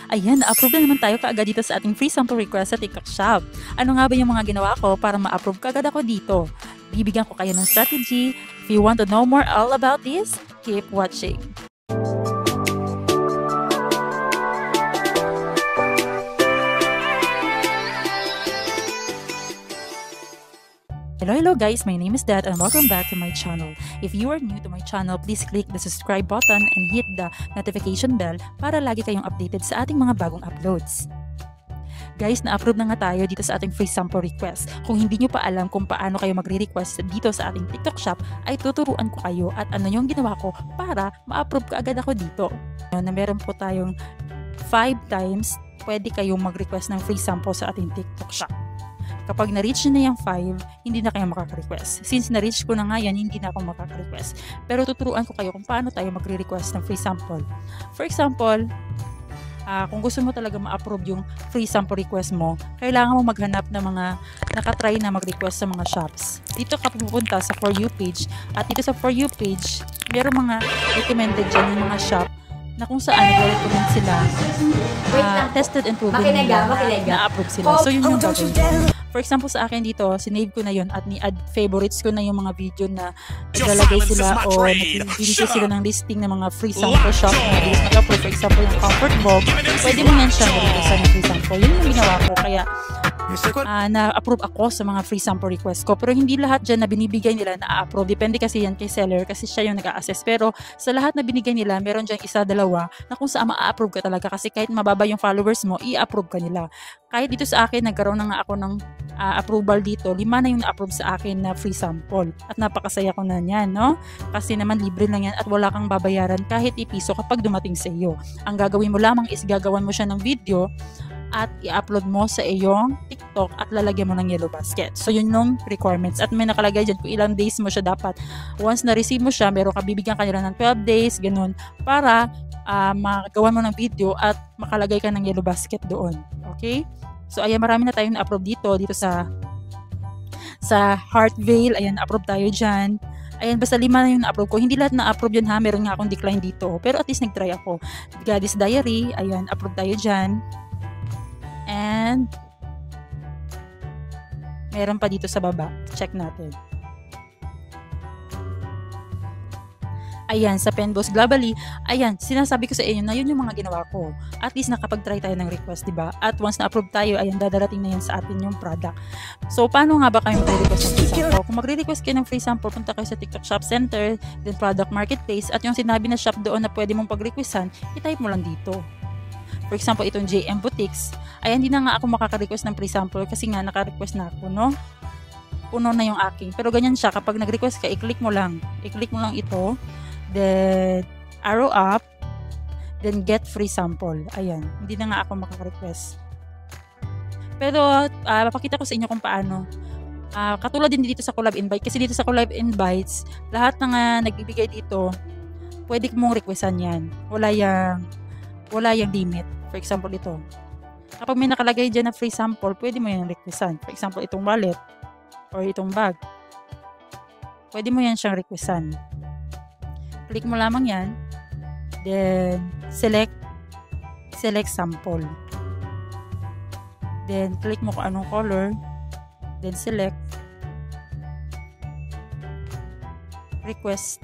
Ayan, na-approve na naman tayo kaagad dito sa ating free sample request sa TikTok Shop. Ano nga ba yung mga ginawa ko para ma-approve kaagad ako dito? Bibigyan ko kayo ng strategy. If you want to know more all about this, keep watching. Hello guys, my name is Dad and welcome back to my channel. If you are new to my channel, please click the subscribe button and hit the notification bell para lagi kayong updated sa ating mga bagong uploads. Guys, na-approve na nga tayo dito sa ating free sample request. Kung hindi nyo pa alam kung paano kayo magre-request dito sa ating TikTok shop, ay tuturuan ko kayo at ano yung ginawa ko para ma-approve ka agad ako dito. Na meron po tayong 5 times pwede kayong mag-request ng free sample sa ating TikTok shop. Kapag na-reach nyo na yung 5, hindi na kayo makaka-request. Since na-reach ko na nga yan, hindi na ako makaka-request. Pero tuturuan ko kayo kung paano tayo magre-request ng free sample. For example, kung gusto mo talaga ma-approve yung free sample request mo, kailangan mo maghanap ng mga nakatry na mag-request sa mga shops. Dito ka pupunta sa For You page, at dito sa For You page, meron mga recommended dyan yung mga shop na kung saan nag-recommend sila, tested and proven nila na-approve sila. So yun yung gagawin. For example, sa akin dito, sinave ko na yun at ni-add favorites ko na yung mga video na naglalagay sila o nagbibigay sila ng listing ng mga free sample shop na mabilis mag-approve. For example, yung Comfort Bob, pwede mo yan siya nag-request ng free sample. Yun yung ginawa ko. Kaya na-approve ako sa mga free sample request ko. Pero hindi lahat dyan na binibigay nila na-approve. Depende kasi yan kay seller kasi siya yung nag-a-assess. Pero sa lahat na binigay nila, meron dyan isa, dalawa na kung saan ma-approve ka talaga. Kasi kahit mababa yung followers mo, i-approve ka nila. Kahit dito sa akin, nagkaroon na nga ako ng approval dito. 5 na yung na-approve sa akin na free sample. At napakasaya ko na yan, no? Kasi naman libre lang yan at wala kang babayaran kahit ipiso kapag dumating sa iyo. Ang gagawin mo lamang is gagawan mo siya ng video at i-upload mo sa iyong TikTok at lalagyan mo ng yellow basket. So yun yung requirements. At may nakalagay dyan kung ilang days mo siya dapat. Once na-receive mo siya, meron ka bibigyan ka nila ng 12 days, ganun, para magawa mo ng video at makalagay ka ng yellow basket doon. Okay? So ayan, marami na tayong na-approve dito sa Heartvale. Ayan, na-approve tayo dyan. Ayan, basta 5 na yung na-approve ko. Hindi lahat na-approve yun ha. Meron nga akong decline dito. Pero at least nag-try ako. Goddess Diary. Ayan, approve tayo dyan. And meron pa dito sa baba. Check natin. Ayan, sa Penboss Globally, ayan, sinasabi ko sa inyo na yun yung mga ginawa ko. At least nakapag-try tayo ng request, diba? At once na-approve tayo, ayan, dadarating na yan sa atin yung product. So, paano nga ba kayo magre-request ng free sample? Kung magre-request kayo ng free sample, punta kayo sa TikTok Shop Center, then Product Marketplace, at yung sinabi na shop doon na pwede mong pag-requestan, i-type mo lang dito. For example, itong JM Boutiques, ayan, hindi na nga ako makaka-request ng free sample kasi nga naka-request na ako, no? Puno na yung aking. Pero ganyan siya, kapag nag-request ka, i-click mo lang ito, then arrow up, then get free sample. Ayan, hindi na nga ako makaka-request. Pero papakita ko sa inyo kung paano. Katulad din dito sa Collab Invite, kasi dito sa Collab Invites, lahat na nagbibigay dito, pwede mong requestan yan. Wala yung limit. For example, ito. Kapag may nakalagay dyan na free sample, pwede mo yan requestan. For example, itong wallet or itong bag. Pwede mo yan siyang requestan. Click mo lamang yan. Then, select sample. Then, click mo kung anong color. Then, select. Request.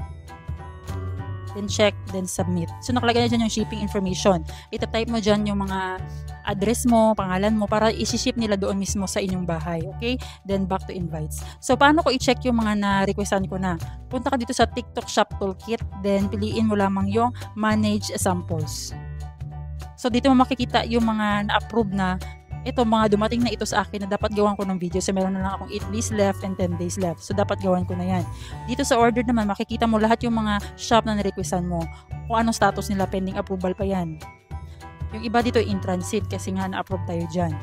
Then, check. Then, submit. So, nakalagay na dyan yung shipping information. Ita-type mo dyan yung mga address mo, pangalan mo, para isi-ship nila doon mismo sa inyong bahay. Okay? Then, back to invites. So, paano ko i-check yung mga na-requestan ko na? Punta ka dito sa TikTok Shop Toolkit. Then, piliin mo lamang yung Manage Samples. So, dito mo makikita yung mga na-approve na ito, mga dumating na ito sa akin na dapat gawan ko ng video. So, meron na lang akong 8 days left and 10 days left. So, dapat gawan ko na yan. Dito sa order naman, makikita mo lahat yung mga shop na na-requestan mo. Kung anong status nila, pending approval pa yan. Yung iba dito in transit kasi nga na-approve tayo dyan.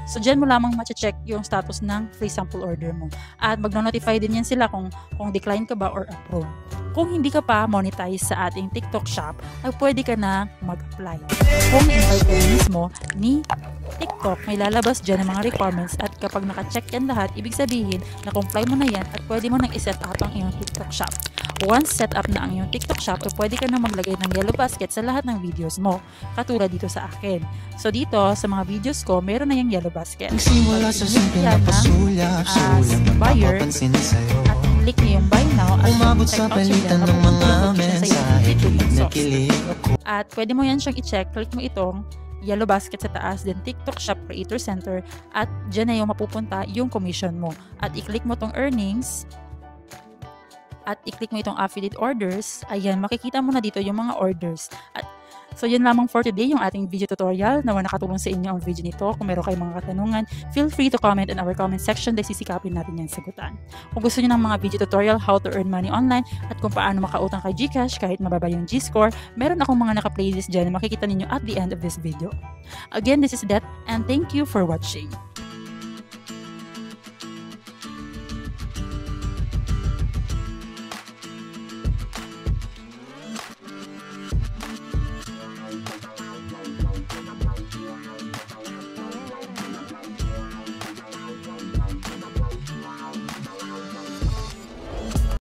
So, dyan mo lamang ma-check yung status ng free sample order mo. At mag-notify din yan sila kung decline ka ba or approve. Kung hindi ka pa monetize sa ating TikTok shop, ay pwede ka na mag-apply. Kung invite ka mismo ni TikTok, may lalabas dyan ang mga requirements at kapag naka-check yan lahat, ibig sabihin na comply mo na yan at pwede mo nang iset up ang iyong TikTok shop. Once set up na ang iyong TikTok shop, pwede ka na maglagay ng yellow basket sa lahat ng videos mo, katulad dito sa akin. So dito, sa mga videos ko, meron na yung yellow basket. Nagsimula sa simple na pasulyak-sulyak na papapansin sa'yo. At click niyo yung buy now at umabot sa palitan ng mga mensahe, kilig na kilig ako. At pwede mo yan siyang i-check, click mo itong yellow basket sa taas, then TikTok Shop Creator Center, at dyan na yung mapupunta yung commission mo. At i-click mo tong earnings, at i-click mo itong affiliate orders. Ayan, makikita mo na dito yung mga orders. At so yun lamang for today yung ating video tutorial. Nawa nakatulong sa inyo ang video nito. Kung meron kayong mga katanungan, feel free to comment in our comment section dahil sisikapin natin yan sagutan. Kung gusto niyo ng mga video tutorial how to earn money online at kung paano makautang kay GCash kahit mababa yung G-score, meron akong mga naka-playlist dyan na makikita ninyo at the end of this video. Again, this is Det and thank you for watching.